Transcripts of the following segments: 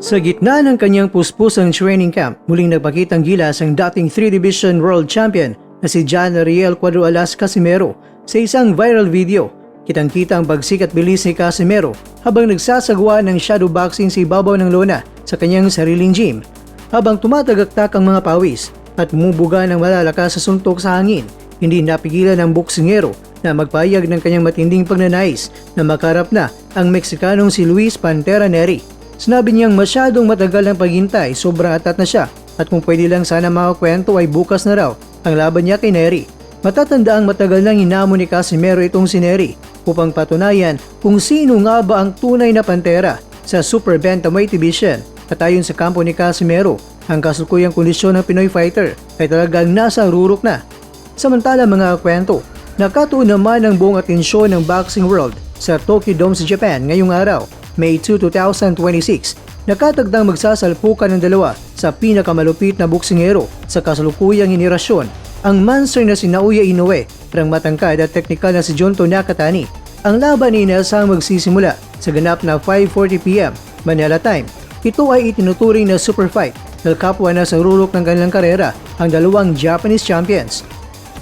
Sa gitna ng kanyang puspusang training camp, muling nagpakitang gilas ang dating 3-Division World Champion na si John Ariel Cuadro Alas Casimero. Sa isang viral video, kitang-kita ang bagsik at bilis ni Casimero habang nagsasagawa ng shadow boxing sa ibabaw ng lona sa kanyang sariling gym. Habang tumatagaktak ang mga pawis at bumubuga ng malalakas sa suntok sa hangin, hindi napigilan ng boksingero na magpahayag ng kanyang matinding pagnanais na makarap na ang Meksikanong si Luis Pantera Nery. Sinabi niyang masyadong matagal ang paghintay, sobrang atat na siya at kung pwede lang sana makakwento ay bukas na raw ang laban niya kay Nery. Matatanda ang matagal nang hinamon ni Casimero itong si Nery upang patunayan kung sino nga ba ang tunay na Pantera sa Super Bantamweight Division. At ayon sa kampo ni Casimero, ang kasalukuyang kondisyon ng Pinoy fighter ay talagang nasa rurok na. Samantala mga kwento, nakatuon naman ang buong atensyon ng boxing world sa Tokyo Dome sa Japan ngayong araw, May 2, 2026. Nakatagdang magsasalpukan ng dalawa sa pinakamalupit na boksingero sa kasalukuyang henerasyon, ang monster na si Naoya Inoue at ang matangkad at teknikal na si Junto Nakatani. Ang laban ay inaasahang magsisimula sa ganap na 5:40 PM Manila time. Ito ay itinuturing na super fight dahil kapwa na sa rurok ng kanilang karera ang dalawang Japanese champions.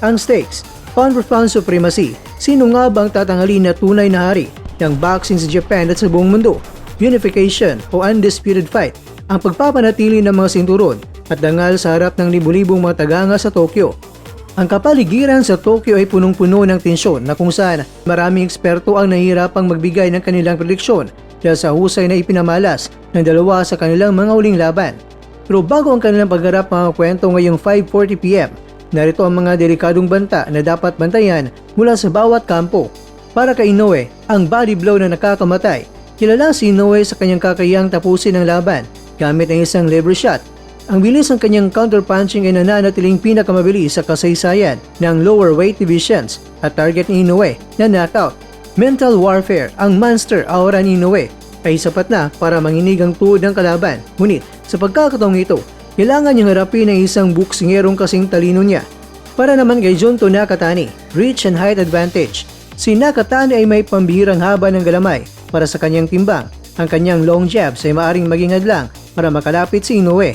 Ang stakes, pound for pound supremacy. Sino nga bang tatanghalin na tunay na hari ng boxing sa Japan at sa buong mundo? Unification o undisputed fight, ang pagpapanatili ng mga sinturon at dangal sa harap ng libu-libong mga tagahanga sa Tokyo. Ang kapaligiran sa Tokyo ay punong-puno ng tensyon na kung saan maraming eksperto ang nahihirapang magbigay ng kanilang prediksyon dahil sa husay na ipinamalas ng dalawa sa kanilang mga huling laban. Pero bago ang kanilang pagharap mga kwento ngayong 5:40 PM, narito ang mga delikadong banta na dapat bantayan mula sa bawat kampo. Para kay Inoue, ang body blow na nakakamatay. Kilala si Inoue sa kanyang kakayahang tapusin ang laban gamit ang isang lever shot. Ang bilis ng kanyang counter-punching ay nananatiling pinakamabilis sa kasaysayan ng lower weight divisions at target ni Inoue na knockout. Mental warfare, ang monster aura ni Inoue ay sapat na para manginig ang tuhod ng kalaban. Ngunit sa pagkakataong ito, kailangan niyang harapin ang isang buksingerong kasing talino niya. Para naman kay Junto Nakatani, reach and height advantage. Si Nakatani ay may pambihirang haba ng galamay para sa kanyang timbang. Ang kanyang long jabs ay maaring maging hadlang para makalapit si Inoue.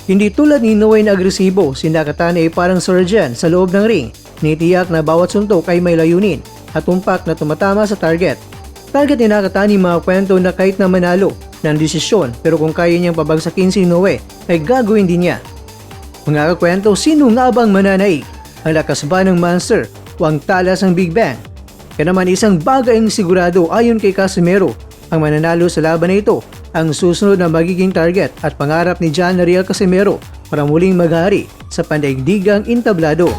Hindi tulad ni Inoue na agresibo, si Nakatani ay parang surgeon sa loob ng ring. Nitiyak na bawat suntok ay may layunin at tumpak na tumatama sa target. Target ni Nakatani mga kwento na kahit na manalo ng desisyon, pero kung kaya niyang pabagsakin si Inoue ay gagawin din niya. Mga kakwento, sino nga bang mananaig? Ang lakas ba ng monster o ang talas ng Big Bang? Kaya naman isang bagay ang sigurado ayon kay Casimero, ang mananalo sa laban na ito ang susunod na magiging target at pangarap ni John Ariel Casimero para muling maghari sa pandaigdigang entablado.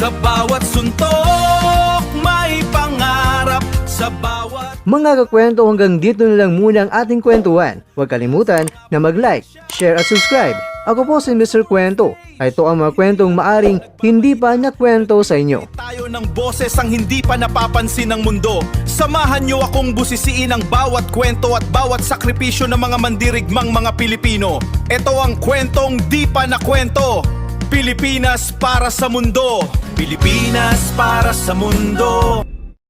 Sa bawat suntok, may pangarap sa bawat... Mga kakwento, hanggang dito na lang muna ang ating kwentuhan. Huwag kalimutan na mag-like, share at subscribe. Ako po si Mr. Kwento. Ito ang mga kwentong maaring hindi pa nakwento sa inyo. Tayo ng boses ang hindi pa napapansin ng mundo. Samahan niyo akong busisiin ang bawat kwento at bawat sakripisyo ng mga mandirigmang mga Pilipino. Ito ang kwentong di pa nakwento. Pilipinas para sa mundo. Pilipinas para sa mundo.